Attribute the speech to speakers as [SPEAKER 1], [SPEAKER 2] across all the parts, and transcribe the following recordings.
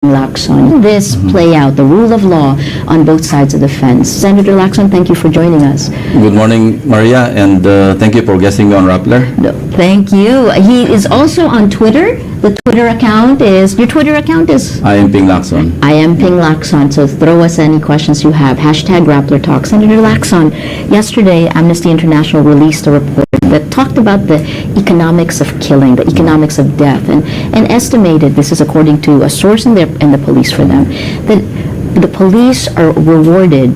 [SPEAKER 1] Lacson. This play out, the rule of law on both sides of the fence. Senator Lacson, thank you for joining us.
[SPEAKER 2] Good morning, Maria, and thank you for guesting me on Rappler.
[SPEAKER 1] No, thank you. He is also on Twitter. The Twitter account is, your Twitter account is?
[SPEAKER 2] I am Ping Lacson.
[SPEAKER 1] I am Ping Lacson, so throw us any questions you have. Hashtag Rappler Talk. Senator Lacson, yesterday Amnesty International released a report that talked about the economics of killing, the economics of death, and estimated, this is according to a source in the police for them, that the police are rewarded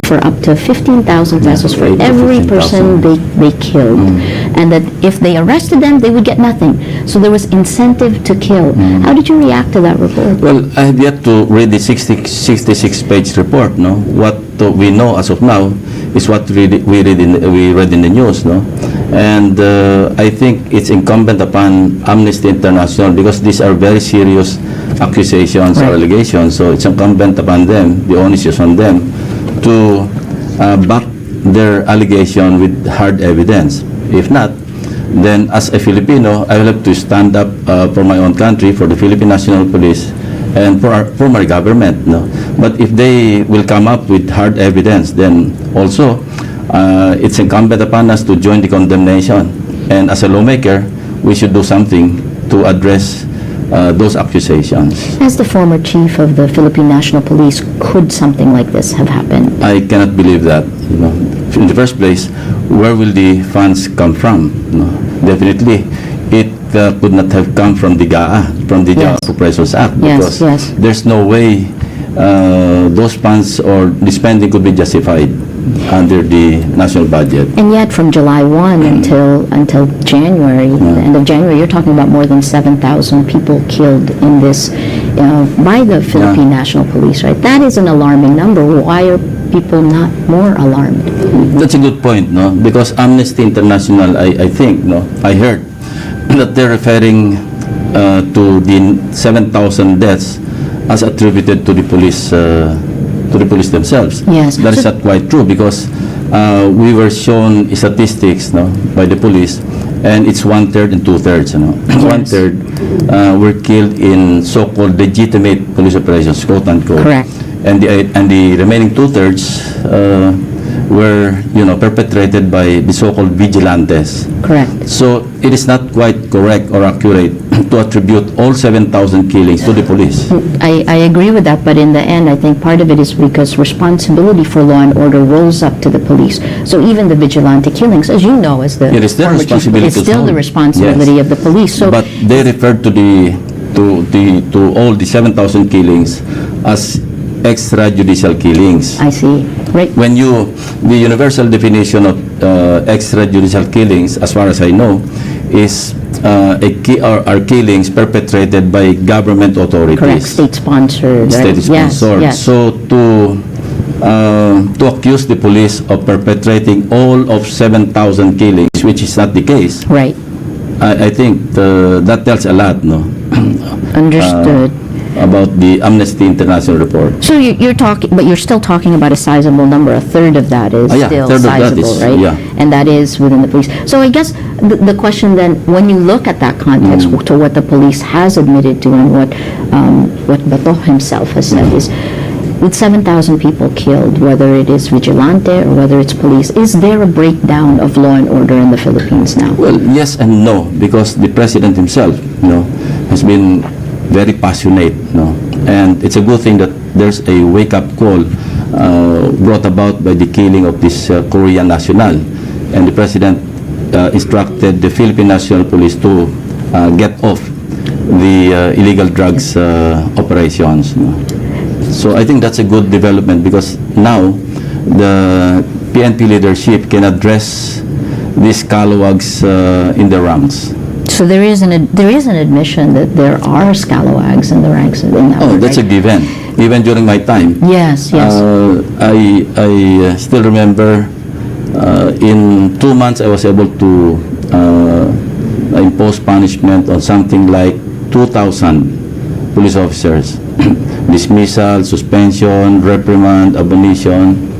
[SPEAKER 1] for up to 15,000 pesos for every person they killed, and that if they arrested them, they would get nothing. So there was incentive to kill. How did you react to that report?
[SPEAKER 2] Well, I have yet to read the 66-page report. No, what we know as of now is what we read in the news. No, and I think it's incumbent upon Amnesty International, because these are very serious accusations or allegations. So it's incumbent upon them, the onus is on them, to back their allegation with hard evidence. If not, then as a Filipino, I will have to stand up for my own country, for the Philippine National Police, and for my government. No? But if they will come up with hard evidence, then also it's incumbent upon us to join the condemnation. And as a lawmaker, we should do something to address those accusations.
[SPEAKER 1] As the former chief of the Philippine National Police, could something like this have happened?
[SPEAKER 2] I cannot believe that. You know, in the first place, where will the funds come from? You know, definitely, it could not have come from the GAA, from the General Appropriations Act, because there's no way those funds or the spending could be justified under the national budget.
[SPEAKER 1] And yet, from July 1 until January, the end of January, you're talking about more than 7,000 people killed in this by the Philippine National Police, right? That is an alarming number. Why are people not more alarmed?
[SPEAKER 2] That's a good point, no? Because Amnesty International, I think, no, I heard that they're referring to the 7,000 deaths as attributed to the police themselves.
[SPEAKER 1] Yes.
[SPEAKER 2] That is not quite true, because we were shown statistics, no, by the police, and it's 1/3 and 2/3. You know? 1/3 were killed in so-called legitimate police operations, quote unquote.
[SPEAKER 1] Correct.
[SPEAKER 2] And the remaining 2/3 were, you know, perpetrated by the so-called vigilantes.
[SPEAKER 1] Correct.
[SPEAKER 2] So it is not quite correct or accurate to attribute all 7,000 killings to the police.
[SPEAKER 1] I agree with that, but in the end, I think part of it is because responsibility for law and order rolls up to the police. So even the vigilante killings, as you know, as the
[SPEAKER 2] it is their responsibility.
[SPEAKER 1] It's still the responsibility of the police. So,
[SPEAKER 2] but they referred to all the 7,000 killings as extrajudicial killings.
[SPEAKER 1] I see. Right.
[SPEAKER 2] When the universal definition of extrajudicial killings, as far as I know, is are killings perpetrated by government authorities.
[SPEAKER 1] Correct. State-sponsored.
[SPEAKER 2] State sponsored.
[SPEAKER 1] Yes.
[SPEAKER 2] So to accuse the police of perpetrating all of 7,000 killings, which is not the case.
[SPEAKER 1] Right.
[SPEAKER 2] I think that tells a lot, no?
[SPEAKER 1] Understood.
[SPEAKER 2] About the Amnesty International report.
[SPEAKER 1] So you're talking, but you're still talking about a sizable number. A third of that is still sizable, right?
[SPEAKER 2] Yeah.
[SPEAKER 1] And that is within the police. So I guess the question then, when you look at that context to what the police has admitted to and what Bato himself has said is, with 7,000 people killed, whether it is vigilante or whether it's police, is there a breakdown of law and order in the Philippines now?
[SPEAKER 2] Well, yes and no, because the president himself, you know, has been very passionate, no? And it's a good thing that there's a wake-up call brought about by the killing of this Korean national, and the president instructed the Philippine National Police to get off the illegal drugs operations. No? So I think that's a good development, because now the PNP leadership can address these scalawags in the ranks.
[SPEAKER 1] So there is an admission that there are scalawags in the ranks of the
[SPEAKER 2] that's a given. Even during my time.
[SPEAKER 1] Yes.
[SPEAKER 2] I still remember in 2 months I was able to impose punishment on something like 2,000 police officers. Dismissal, suspension, reprimand, abolition,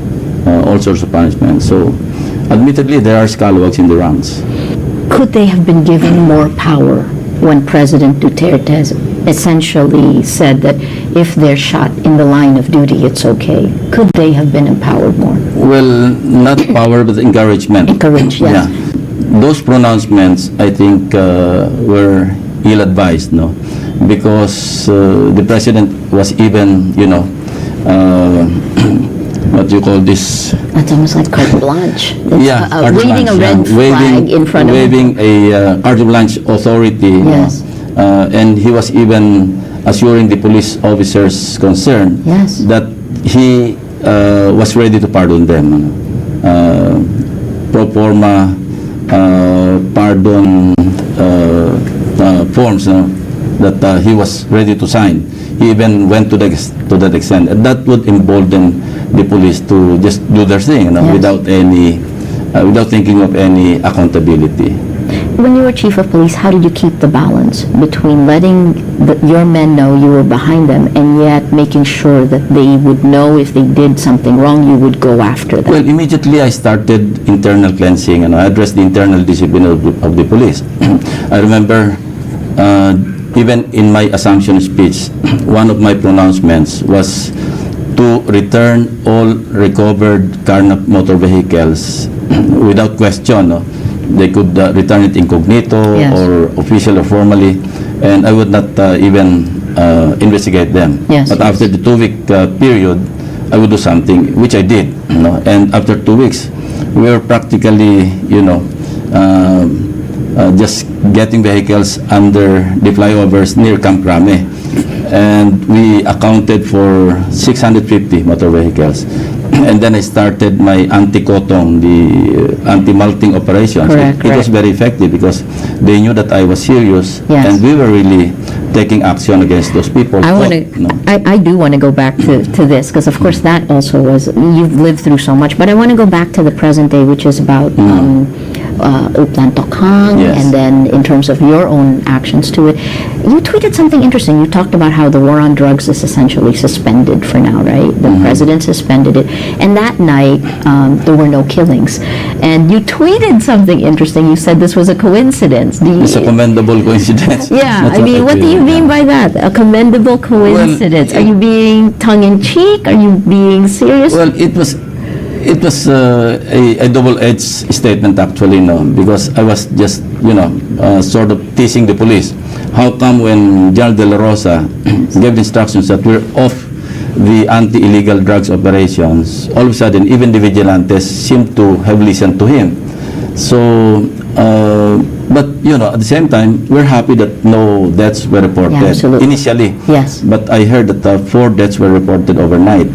[SPEAKER 2] all sorts of punishment. So admittedly there are scalawags in the ranks.
[SPEAKER 1] Could they have been given more power when President Duterte essentially said that if they're shot in the line of duty, it's okay. Could they have been empowered more?
[SPEAKER 2] Well, not power, but encouragement.
[SPEAKER 1] Encouraged, yes.
[SPEAKER 2] Yeah. Those pronouncements, I think, were ill-advised, no? Because the president was even, what you call this?
[SPEAKER 1] That's almost like carte blanche. It's,
[SPEAKER 2] Yeah,
[SPEAKER 1] waving a red flag in front of
[SPEAKER 2] waving a carte blanche authority.
[SPEAKER 1] Yes.
[SPEAKER 2] And he was even assuring the police officers concerned
[SPEAKER 1] Yes.
[SPEAKER 2] that he was ready to pardon them. Pro forma pardon forms that he was ready to sign. He even went to that extent, and that would embolden the police to just do their thing,
[SPEAKER 1] Yes.
[SPEAKER 2] without thinking of any accountability.
[SPEAKER 1] When you were chief of police, how did you keep the balance between letting your men know you were behind them and yet making sure that they would know if they did something wrong, you would go after them?
[SPEAKER 2] Well, immediately I started internal cleansing and I addressed the internal discipline of the police. I remember even in my assumption speech, one of my pronouncements was to return all recovered carnap motor vehicles without question. No? They could return it incognito
[SPEAKER 1] Yes.
[SPEAKER 2] or official or formally, and I would not even investigate them.
[SPEAKER 1] Yes,
[SPEAKER 2] But
[SPEAKER 1] yes.
[SPEAKER 2] after the 2-week period, I would do something, which I did. And after 2 weeks, we were practically, just getting vehicles under the flyovers near Camp Crame. And we accounted for 650 motor vehicles. And then I started my anti-cotton, the anti-multing operations.
[SPEAKER 1] Correct,
[SPEAKER 2] It was very effective because they knew that I was serious,
[SPEAKER 1] Yes.
[SPEAKER 2] and we were really taking action against those people.
[SPEAKER 1] I do want to go back to this because, of course, that also was, you've lived through so much, but I want to go back to the present day, which is about Tahasang,
[SPEAKER 2] Yes.
[SPEAKER 1] and then in terms of your own actions to it. You tweeted something interesting. You talked about how the war on drugs is essentially suspended for now, right? The president suspended it. And that night, there were no killings. And you tweeted something interesting. You said this was a coincidence.
[SPEAKER 2] It's a commendable coincidence.
[SPEAKER 1] Yeah,
[SPEAKER 2] That's
[SPEAKER 1] I mean, what do you
[SPEAKER 2] tweeted,
[SPEAKER 1] mean by that? A commendable coincidence? Are you being tongue-in-cheek? Are you being serious?
[SPEAKER 2] Well, it was a double-edged statement actually, because I was just, sort of teasing the police. How come when General De La Rosa gave instructions that we're off the anti-illegal drugs operations, all of a sudden, even the vigilantes seemed to have listened to him. So, but, at the same time, we're happy that no deaths were reported
[SPEAKER 1] Yeah, absolutely.
[SPEAKER 2] initially.
[SPEAKER 1] Yes.
[SPEAKER 2] But I heard that 4 deaths were reported overnight.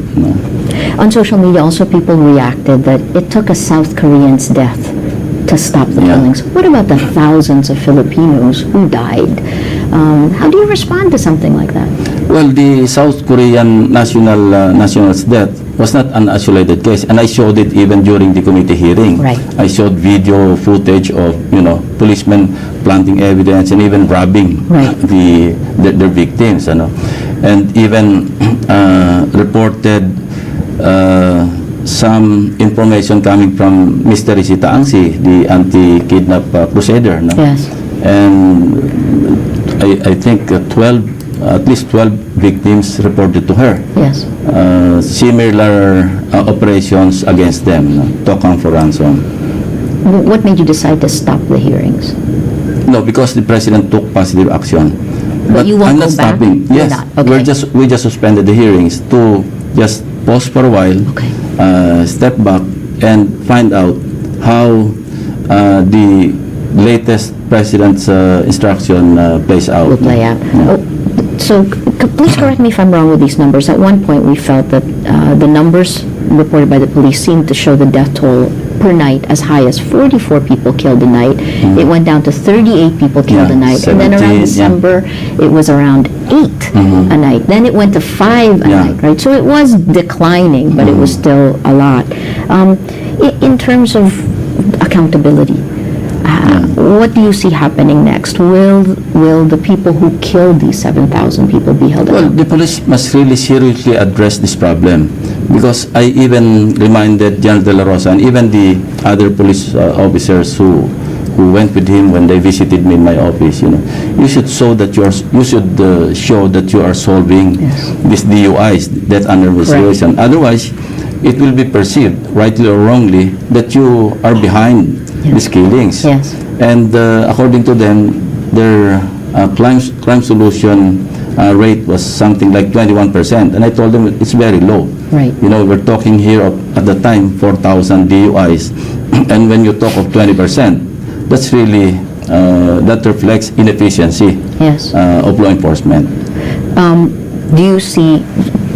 [SPEAKER 1] On social media, also people reacted that it took a South Korean's death to stop the
[SPEAKER 2] Yeah.
[SPEAKER 1] killings. What about the thousands of Filipinos who died? How do you respond to something like that?
[SPEAKER 2] Well, the South Korean national's death was not an isolated case, and I showed it even during the committee hearing.
[SPEAKER 1] Right.
[SPEAKER 2] I showed video footage of policemen planting evidence and even robbing
[SPEAKER 1] Right.
[SPEAKER 2] their victims, and even reported some information coming from Mr. Isita Angsi, the anti-kidnap crusader.
[SPEAKER 1] Yes.
[SPEAKER 2] And I think at least 12 victims reported to her.
[SPEAKER 1] Yes.
[SPEAKER 2] Similar operations against them, Tokang for ransom.
[SPEAKER 1] What made you decide to stop the hearings?
[SPEAKER 2] No, because the president took positive action.
[SPEAKER 1] But you won't
[SPEAKER 2] I'm not
[SPEAKER 1] go back?
[SPEAKER 2] stopping.
[SPEAKER 1] You're
[SPEAKER 2] Yes,
[SPEAKER 1] not. Okay.
[SPEAKER 2] we just suspended the hearings to just pause for a while,
[SPEAKER 1] Okay.
[SPEAKER 2] step back, and find out how the latest president's instruction plays out.
[SPEAKER 1] Will play out.
[SPEAKER 2] Yeah.
[SPEAKER 1] So please correct me if I'm wrong with these numbers. At one point, we felt that the numbers reported by the police seemed to show the death toll per night as high as 44 people killed a night. It went down to 38 people killed
[SPEAKER 2] Yeah,
[SPEAKER 1] a night. And then
[SPEAKER 2] 17,
[SPEAKER 1] around
[SPEAKER 2] yeah.
[SPEAKER 1] December, it was around 8 a night. Then it went to 5 a
[SPEAKER 2] Yeah.
[SPEAKER 1] night, right? So it was declining, but it was still a lot. In terms of accountability, what do you see happening next? Will the people who killed these 7,000 people be held
[SPEAKER 2] Well,
[SPEAKER 1] accountable?
[SPEAKER 2] the police must really seriously address this problem, because I even reminded General De La Rosa and even the other police officers who who went with him when they visited me in my office. You should show that show that you are solving these DUIs, death under investigation. Otherwise, it will be perceived, rightly or wrongly, that you are behind these killings.
[SPEAKER 1] Yes.
[SPEAKER 2] And according to them, their crime solution rate was something like 21%, and I told them it's very low.
[SPEAKER 1] Right.
[SPEAKER 2] We're talking here of, at the time, 4,000 DUIs, and when you talk of 20%, that's really that reflects inefficiency of law enforcement.
[SPEAKER 1] Do you see?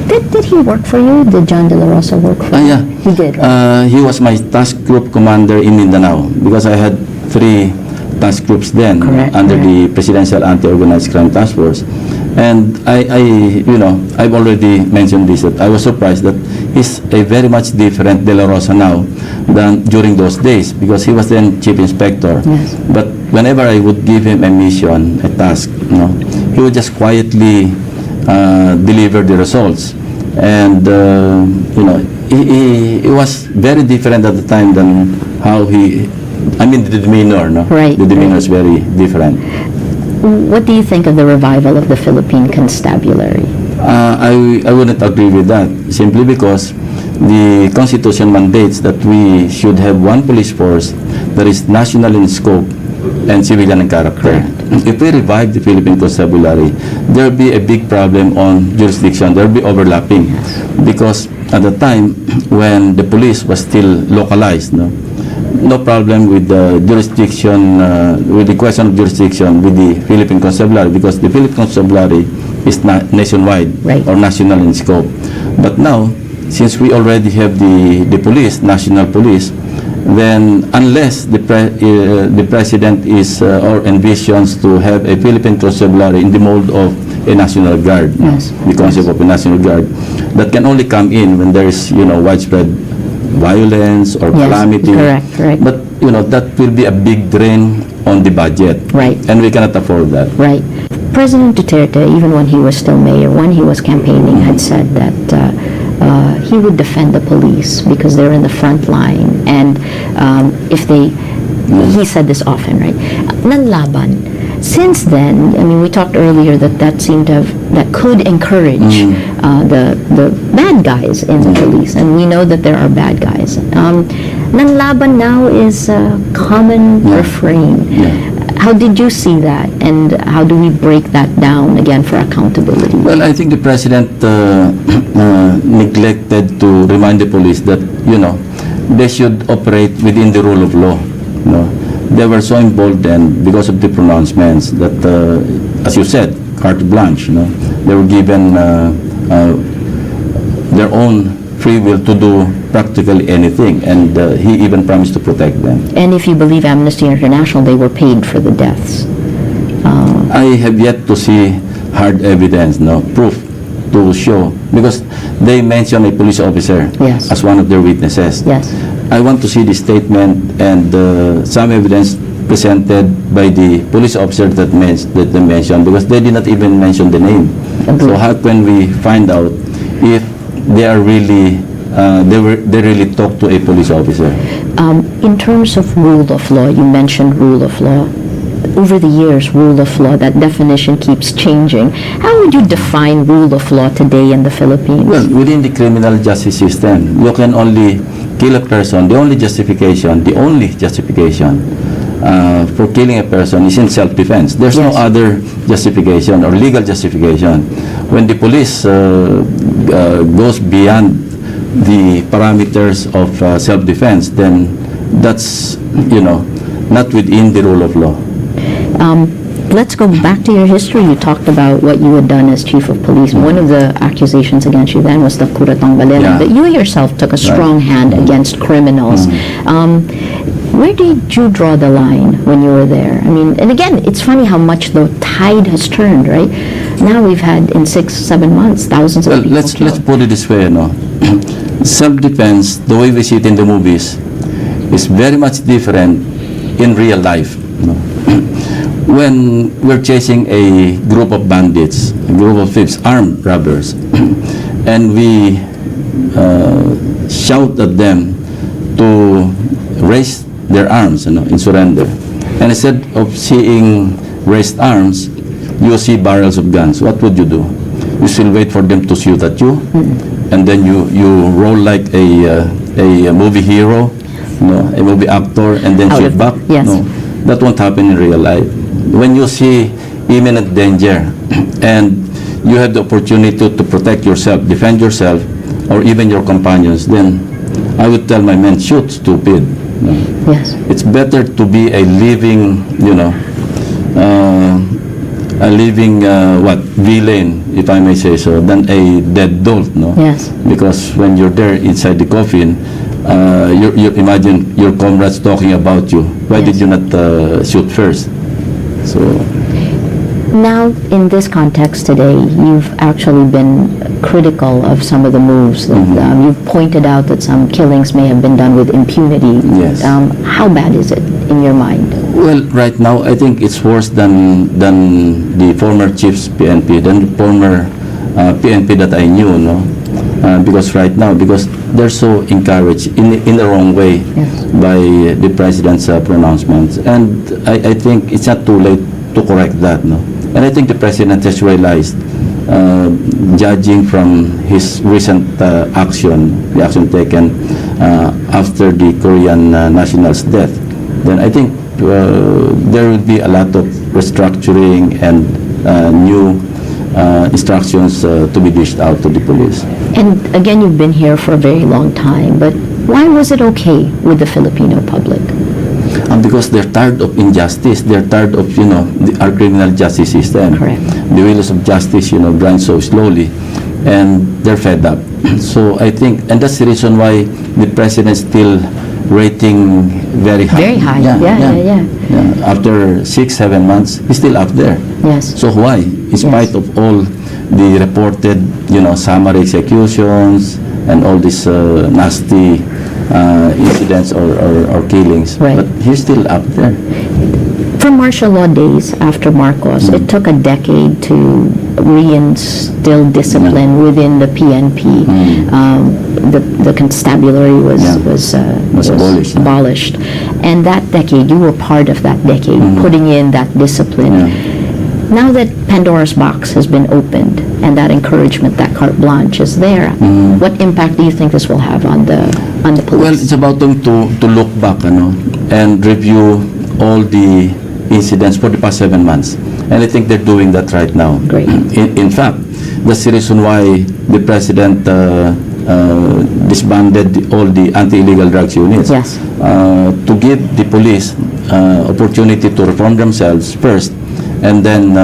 [SPEAKER 1] Did he work for you? Did John De La Rosa work for you?
[SPEAKER 2] Yeah.
[SPEAKER 1] He did. Right?
[SPEAKER 2] He was my task group commander in Mindanao because I had 3 task groups then under the Presidential Anti-Organized Crime Task Force. And I've already mentioned this, that I was surprised that he's a very much different De La Rosa now than during those days, because he was then chief inspector.
[SPEAKER 1] Yes.
[SPEAKER 2] But whenever I would give him a mission, a task, he would just quietly deliver the results. And he was very different at the time than how the demeanor,
[SPEAKER 1] Right.
[SPEAKER 2] The demeanor is very different.
[SPEAKER 1] What do you think of the revival of the Philippine constabulary?
[SPEAKER 2] I wouldn't agree with that, simply because the Constitution mandates that we should have one police force that is national in scope and civilian in character. If we revive the Philippine constabulary, there will be a big problem on jurisdiction. There will be overlapping, because at the time when the police was still localized, no problem with the jurisdiction, with the question of jurisdiction with the Philippine Constabulary, because the Philippine Constabulary is nationwide or national in scope. But now, since we already have the police, national police, then unless the president is or envisions to have a Philippine Constabulary in the mold of a national guard, the concept of a national guard, that can only come in when there is widespread violence or calamity.
[SPEAKER 1] Correct.
[SPEAKER 2] But that will be a big drain on the budget, and we cannot afford that.
[SPEAKER 1] Right. President Duterte, even when he was still mayor, when he was campaigning, had said that he would defend the police because they're in the front line, and if they, he said this often, right? Nanlaban. Since then, we talked earlier that seemed to have, that could encourage the bad guys in the police, and we know that there are bad guys. Nanlaban now is a common refrain. How did you see that, and how do we break that down again for accountability?
[SPEAKER 2] Well, I think the president neglected to remind the police that they should operate within the rule of law. They were so emboldened because of the pronouncements that, as you said, carte blanche. They were given their own free will to do practically anything, and he even promised to protect them.
[SPEAKER 1] And if you believe Amnesty International, they were paid for the deaths.
[SPEAKER 2] I have yet to see hard evidence, proof to show, because they mentioned a police officer as one of their witnesses. I want to see the statement and some evidence presented by the police officer that they mentioned, because they did not even mention the name. So how can we find out if they are really they really talk to a police officer?
[SPEAKER 1] In terms of rule of law, you mentioned rule of law. Over the years, rule of law, that definition keeps changing. How would you define rule of law today in the Philippines?
[SPEAKER 2] Well, within the criminal justice system, you can only kill a person. The only justification for killing a person is in self-defense. There's no other justification or legal justification. When the police goes beyond the parameters of self-defense, then that's, not within the rule of law.
[SPEAKER 1] Let's go back to your history. You talked about what you had done as chief of police. One of the accusations against you then was the kuratang balena, that you yourself took a strong hand against criminals. Where did you draw the line when you were there? And again, it's funny how much the tide has turned, right? Now we've had, in 6-7 months, thousands of people
[SPEAKER 2] let's put it this way, self-defense, the way we see it in the movies, is very much different in real life. When we're chasing a group of bandits, a group of thieves, armed robbers, and we shout at them to raise their arms in surrender, And instead of seeing raised arms, you see barrels of guns. What would you do? You still wait for them to shoot at you, and then you roll like a movie hero, a movie actor, and then
[SPEAKER 1] Out
[SPEAKER 2] shoot
[SPEAKER 1] of-
[SPEAKER 2] back.
[SPEAKER 1] yes.
[SPEAKER 2] No, that won't happen in real life. When you see imminent danger, and you have the opportunity to protect yourself, defend yourself, or even your companions, then I would tell my men, shoot, stupid. No.
[SPEAKER 1] Yes.
[SPEAKER 2] It's better to be a living, villain, if I may say so, than a dead dolt, no?
[SPEAKER 1] Yes.
[SPEAKER 2] Because when you're there inside the coffin, you imagine your comrades talking about you. Why did
[SPEAKER 1] Yes.
[SPEAKER 2] you not shoot first? So,
[SPEAKER 1] Now, in this context today, you've actually been critical of some of the moves. That, you've pointed out that some killings may have been done with impunity.
[SPEAKER 2] Yes.
[SPEAKER 1] How bad is it in your mind?
[SPEAKER 2] well, right now, I think it's worse than the former chief's PNP, than the former PNP that I knew, no? Because right now, because they're so encouraged in the wrong way
[SPEAKER 1] Yes.
[SPEAKER 2] by the president's pronouncements. And I think it's not too late to correct that, no? And I think the president has realized, judging from his recent the action taken after the Korean national's death, then I think there will be a lot of restructuring and new instructions to be dished out to the police.
[SPEAKER 1] And again, you've been here for a very long time, but why was it okay with the Filipino public?
[SPEAKER 2] Because they're tired of injustice. They're tired of, our criminal justice system.
[SPEAKER 1] Correct.
[SPEAKER 2] The wheels of justice, grind so slowly, and they're fed up. So I think, and that's the reason why the president still rating very high.
[SPEAKER 1] Very high. Yeah.
[SPEAKER 2] After 6-7 months, he's still up there.
[SPEAKER 1] Yes.
[SPEAKER 2] So why? In spite of all the reported, summary executions and all these nasty incidents or killings,
[SPEAKER 1] Right.
[SPEAKER 2] but he's still up there.
[SPEAKER 1] From martial law days after Marcos, it took a decade to reinstill discipline within the PNP. The constabulary was abolished. And that decade, you were part of that decade, putting in that discipline. Now that Pandora's box has been opened and that encouragement, that carte blanche is there, what impact do you think this will have on the police?
[SPEAKER 2] Well, it's about them to look back, and review all the incidents for the past 7 months. And I think they're doing that right now.
[SPEAKER 1] Great.
[SPEAKER 2] In fact, that's the reason why the president disbanded all the anti-illegal drugs units.
[SPEAKER 1] Yes.
[SPEAKER 2] To give the police opportunity to reform themselves first, and then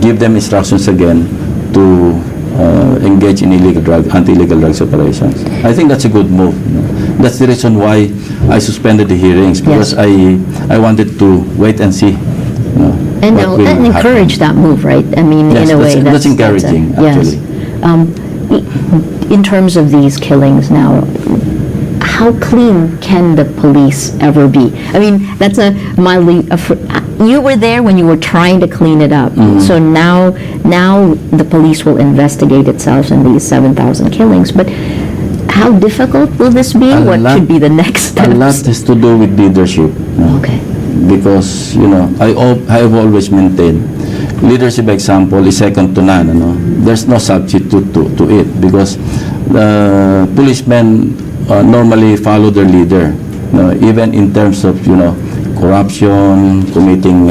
[SPEAKER 2] give them instructions again to engage in anti-illegal drugs operations. I think that's a good move. That's the reason why I suspended the hearings, because I wanted to wait and see.
[SPEAKER 1] And
[SPEAKER 2] what will happen.
[SPEAKER 1] encourage that move, right? I mean,
[SPEAKER 2] Yes,
[SPEAKER 1] in a way,
[SPEAKER 2] that's encouraging,
[SPEAKER 1] yes. In terms of these killings now, how clean can the police ever be? I mean, that's a mildly. You were there when you were trying to clean it up. So now the police will investigate itself in these 7,000 killings. But how difficult will this be? What should be the next steps?
[SPEAKER 2] A lot has to do with leadership.
[SPEAKER 1] Okay.
[SPEAKER 2] Because, I have always maintained leadership example is second to none. There's no substitute to it, because the policemen normally follow their leader, even in terms of, corruption, committing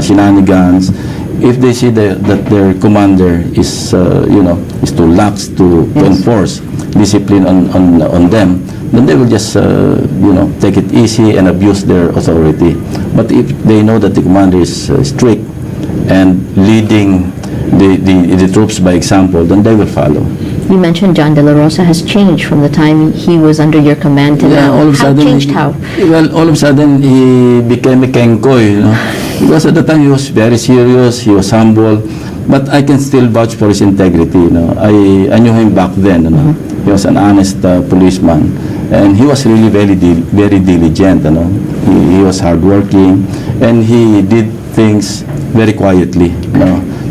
[SPEAKER 2] shenanigans. If they see that their commander is, is too lax to enforce discipline on them, then they will just, take it easy and abuse their authority. But if they know that the commander is strict and leading the troops by example, then they will follow.
[SPEAKER 1] You mentioned John De La Rosa has changed from the time he was under your command to now.
[SPEAKER 2] All of a sudden,
[SPEAKER 1] Changed how?
[SPEAKER 2] Well, all of a sudden, he became a kengkoy, because at the time he was very serious, he was humble, but I can still vouch for his integrity, I knew him back then, He was an honest policeman, and he was really very diligent, He was hardworking, and he did things very quietly,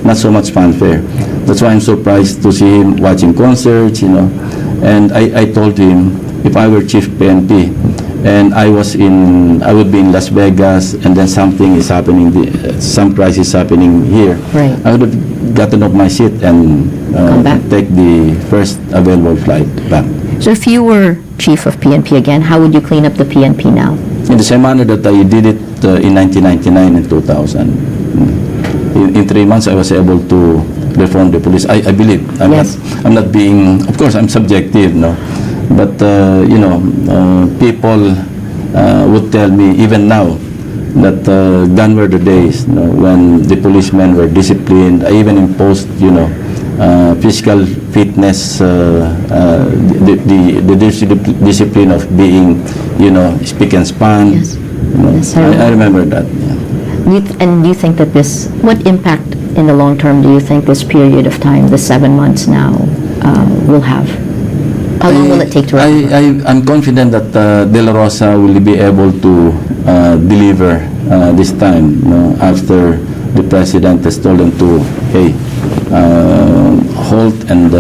[SPEAKER 2] not so much fanfare. That's why I'm surprised to see him watching concerts, and I told him, if I were Chief PNP, and I would be in Las Vegas, and then something is happening, some crisis happening here.
[SPEAKER 1] Right.
[SPEAKER 2] I would have gotten off my seat and
[SPEAKER 1] Come back.
[SPEAKER 2] take the first available flight back.
[SPEAKER 1] So if you were chief of PNP again, how would you clean up the PNP now?
[SPEAKER 2] In the same manner that I did it in 1999 and 2000. In 3 months, I was able to reform the police. I believe.
[SPEAKER 1] Yes.
[SPEAKER 2] I'm not being, of course, I'm subjective, no. But, people would tell me, even now, that gone were the days, when the policemen were disciplined. I even imposed, physical fitness, the discipline of being, speak and span.
[SPEAKER 1] Yes. Yes,
[SPEAKER 2] I remember that. Yeah.
[SPEAKER 1] And do you think that what impact in the long term do you think this period of time, the 7 months now, will have? How long will it take to recover?
[SPEAKER 2] I'm confident that De La Rosa will be able to deliver this time, after the president has told them to, hey, halt and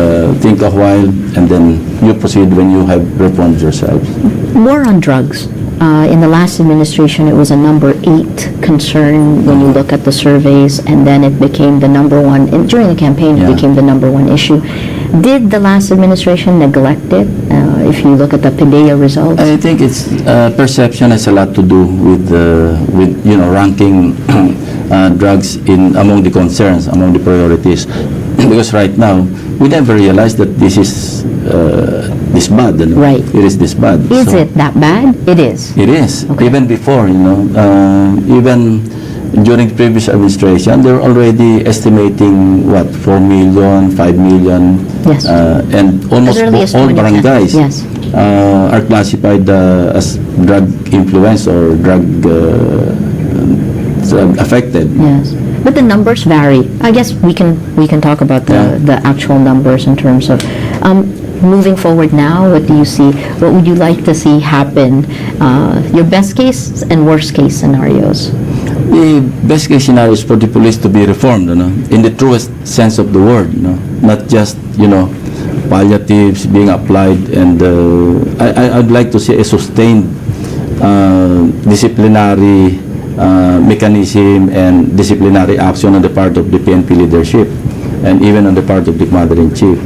[SPEAKER 2] think a while, and then you proceed when you have reformed yourselves.
[SPEAKER 1] More on drugs. In the last administration, it was a number 8 concern when you look at the surveys, and then it became the number 1. And during the campaign, it
[SPEAKER 2] Yeah.
[SPEAKER 1] became the number 1 issue. Did the last administration neglect it? If you look at the PDEA results?
[SPEAKER 2] I think it's perception has a lot to do with ranking drugs among the concerns, among the priorities. Because right now we never realized that this is this bad.
[SPEAKER 1] Right.
[SPEAKER 2] It is this bad.
[SPEAKER 1] Is
[SPEAKER 2] So
[SPEAKER 1] it that bad? It is.
[SPEAKER 2] It is.
[SPEAKER 1] Okay.
[SPEAKER 2] Even before, even during the previous administration, they're already estimating 4 million, 5 million,
[SPEAKER 1] Yes.
[SPEAKER 2] and almost
[SPEAKER 1] As early as
[SPEAKER 2] all
[SPEAKER 1] 2010.
[SPEAKER 2] barangays
[SPEAKER 1] Yes.
[SPEAKER 2] are classified as drug influence or drug affected.
[SPEAKER 1] Yes. But the numbers vary. I guess we can talk about the actual numbers in terms of moving forward now. What do you see? What would you like to see happen? Your best case and worst case scenarios.
[SPEAKER 2] The best case scenario is for the police to be reformed, in the truest sense of the word, not just, palliatives being applied, and I'd like to see a sustained disciplinary mechanism and disciplinary action on the part of the PNP leadership, and even on the part of the Commander-in-Chief.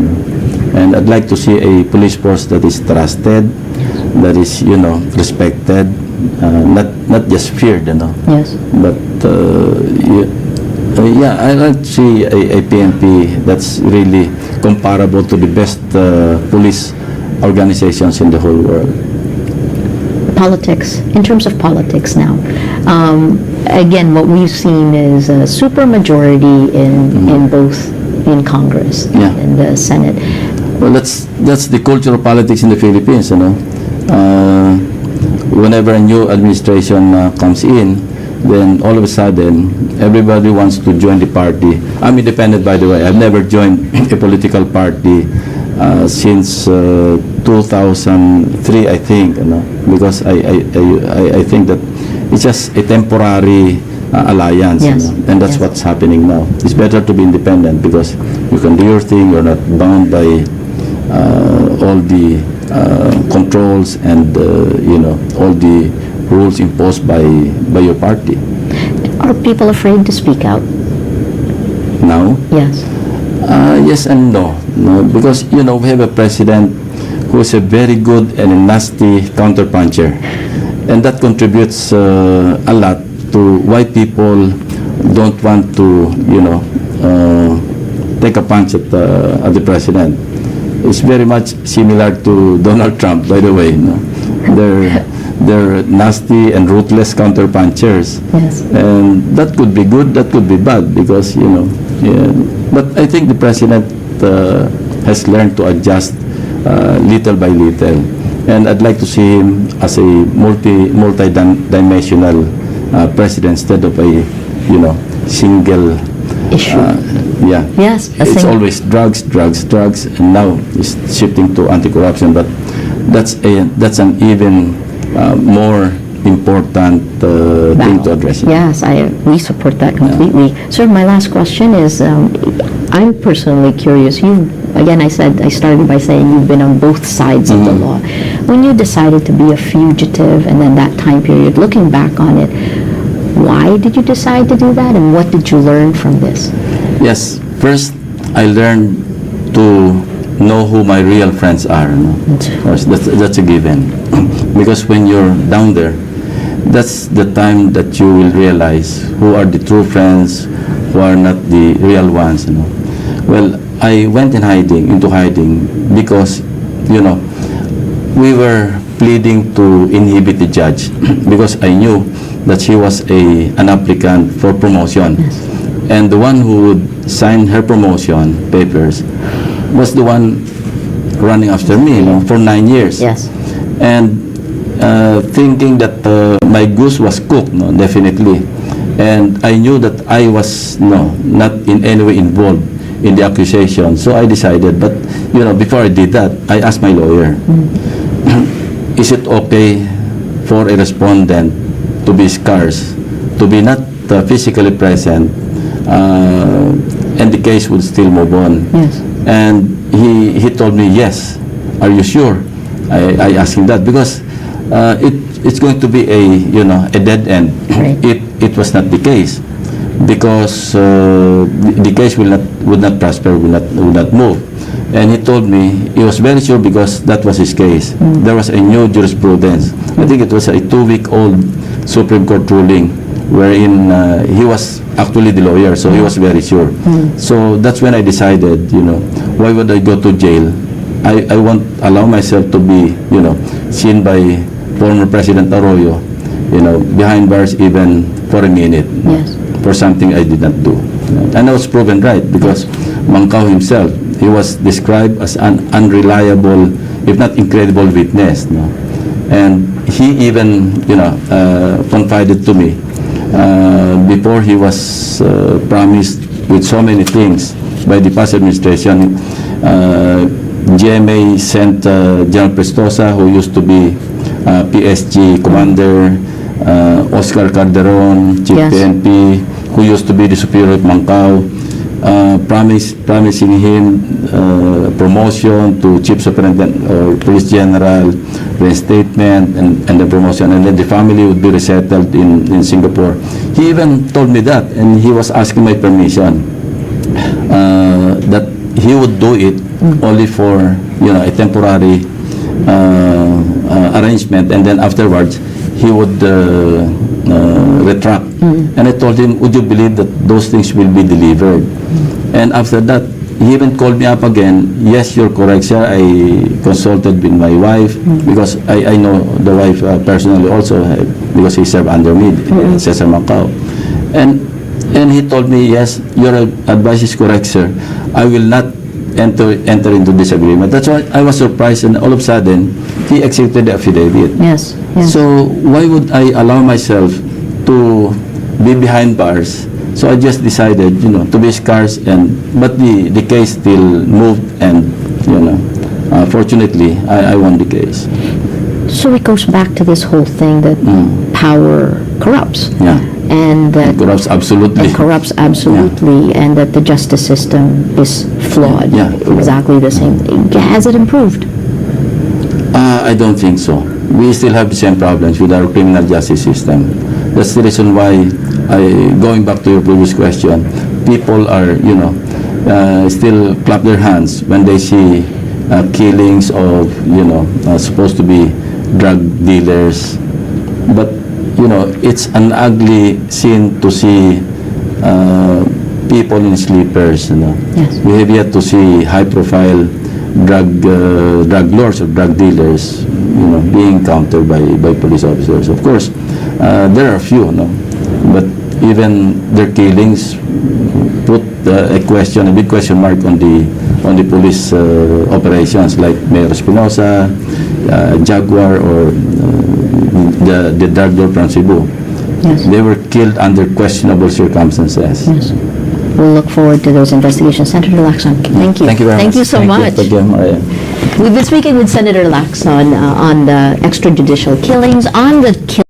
[SPEAKER 2] And I'd like to see a police force that is trusted, that is, respected, not just feared,
[SPEAKER 1] Yes.
[SPEAKER 2] But I like to see a PNP that's really comparable to the best police organizations in the whole world.
[SPEAKER 1] Politics, in terms of politics now, again, what we've seen is a supermajority in both in Congress
[SPEAKER 2] Yeah.
[SPEAKER 1] and the Senate.
[SPEAKER 2] Well, that's the culture of politics in the Philippines, Whenever a new administration comes in, then all of a sudden, everybody wants to join the party. I'm independent, by the way. I've never joined a political party since 2003, I think, because I think that it's just a temporary alliance,
[SPEAKER 1] Yes.
[SPEAKER 2] And that's
[SPEAKER 1] Yes.
[SPEAKER 2] what's happening now. It's better to be independent because you can do your thing. You're not bound by all the controls and all the rules imposed by your party.
[SPEAKER 1] Are people afraid to speak out?
[SPEAKER 2] Now,
[SPEAKER 1] Yes.
[SPEAKER 2] yes and no, because we have a president who is a very good and a nasty counterpuncher, and that contributes a lot to why people don't want to take a punch at the president. It's very much similar to Donald Trump, by the way. They're nasty and ruthless counterpunchers.
[SPEAKER 1] Yes.
[SPEAKER 2] And that could be good, that could be bad, because, but I think the president has learned to adjust little by little. And I'd like to see him as a multi-dimensional president instead of a, single
[SPEAKER 1] Issue.
[SPEAKER 2] Yeah.
[SPEAKER 1] Yes.
[SPEAKER 2] It's always drugs, and now it's shifting to anti-corruption. But that's an even more important thing to address.
[SPEAKER 1] Yes, we support that completely. Sir, my last question is, I'm personally curious. Again, I started by saying you've been on both sides of the law. When you decided to be a fugitive and then that time period, looking back on it, why did you decide to do that, and what did you learn from this?
[SPEAKER 2] Yes, first I learned to know who my real friends are. Of course, that's a given. Because when you're down there, that's the time that you will realize who are the true friends, who are not the real ones. Well, I went into hiding because, we were pleading to inhibit the judge because I knew that she was an applicant for promotion.
[SPEAKER 1] Yes.
[SPEAKER 2] And the one who would sign her promotion papers was the one running after me for 9 years.
[SPEAKER 1] Yes.
[SPEAKER 2] And thinking that my goose was cooked, definitely. And I knew that I was not in any way involved in the accusation. So I decided, but before I did that, I asked my lawyer, is it okay for a respondent to be scarce, to be not physically present, and the case would still move on?
[SPEAKER 1] Yes.
[SPEAKER 2] And he told me, yes. Are you sure? I asked him that because it's going to be a dead end.
[SPEAKER 1] Right.
[SPEAKER 2] It was not the case because the case would not prosper, would not move. And he told me he was very sure because that was his case. There was a new jurisprudence. I think it was a 2-week-old Supreme Court ruling wherein he was actually the lawyer, so he was very sure. So that's when I decided, why would I go to jail? I won't allow myself to be, seen by former President Arroyo, behind bars even for a minute.
[SPEAKER 1] Yes.
[SPEAKER 2] For something I did not do. And I was proven right because Mangkao himself, he was described as an unreliable, if not incredible witness. And he even, confided to me before he was promised with so many things by the past administration. GMA sent General Prestosa, who used to be PSG commander, Oscar Calderon, Chief
[SPEAKER 1] Yes.
[SPEAKER 2] PNP, who used to be the superior of Mangkao, promising him promotion to Chief Superintendent or Police General, reinstatement, and the promotion, and then the family would be resettled in Singapore. He even told me that, and he was asking my permission that he would do it only for a temporary arrangement, and then afterwards he would retract. And I told him, would you believe that those things will be delivered? And after that, he even called me up again. Yes, you're correct, sir. I consulted with my wife because I know the wife personally also because he served under me, Cesar Mangkao. And he told me, yes, your advice is correct, sir. I will not enter into this agreement. That's why I was surprised, and all of a sudden, he executed the affidavit.
[SPEAKER 1] Yes. Yes.
[SPEAKER 2] So why would I allow myself to be behind bars? So I just decided, to be scarce, but the case still moved, and fortunately, I won the case.
[SPEAKER 1] So it goes back to this whole thing that power corrupts.
[SPEAKER 2] Yeah.
[SPEAKER 1] And that
[SPEAKER 2] It corrupts absolutely.
[SPEAKER 1] it corrupts absolutely, and that the justice system is flawed.
[SPEAKER 2] Yeah.
[SPEAKER 1] Exactly the same thing. Has it improved?
[SPEAKER 2] I don't think so. We still have the same problems with our criminal justice system. That's the reason why, going back to your previous question, people are, still clap their hands when they see killings of, supposed to be drug dealers. But, it's an ugly scene to see people in sleepers.
[SPEAKER 1] Yes.
[SPEAKER 2] We have yet to see high-profile drug lords or drug dealers, being countered by police officers. Of course, there are a few, but even their killings put a big question mark on the police operations, like Mayor Espinosa, Jaguar, or the drug lord from Cebu.
[SPEAKER 1] Yes.
[SPEAKER 2] They were killed under questionable circumstances.
[SPEAKER 1] Yes. We'll look forward to those investigations. Senator Lacson, thank you.
[SPEAKER 2] Thank you very much.
[SPEAKER 1] Thank you so much.
[SPEAKER 2] Thank you, Maria.
[SPEAKER 1] We've been speaking with Senator Lacson on the extrajudicial killings, on the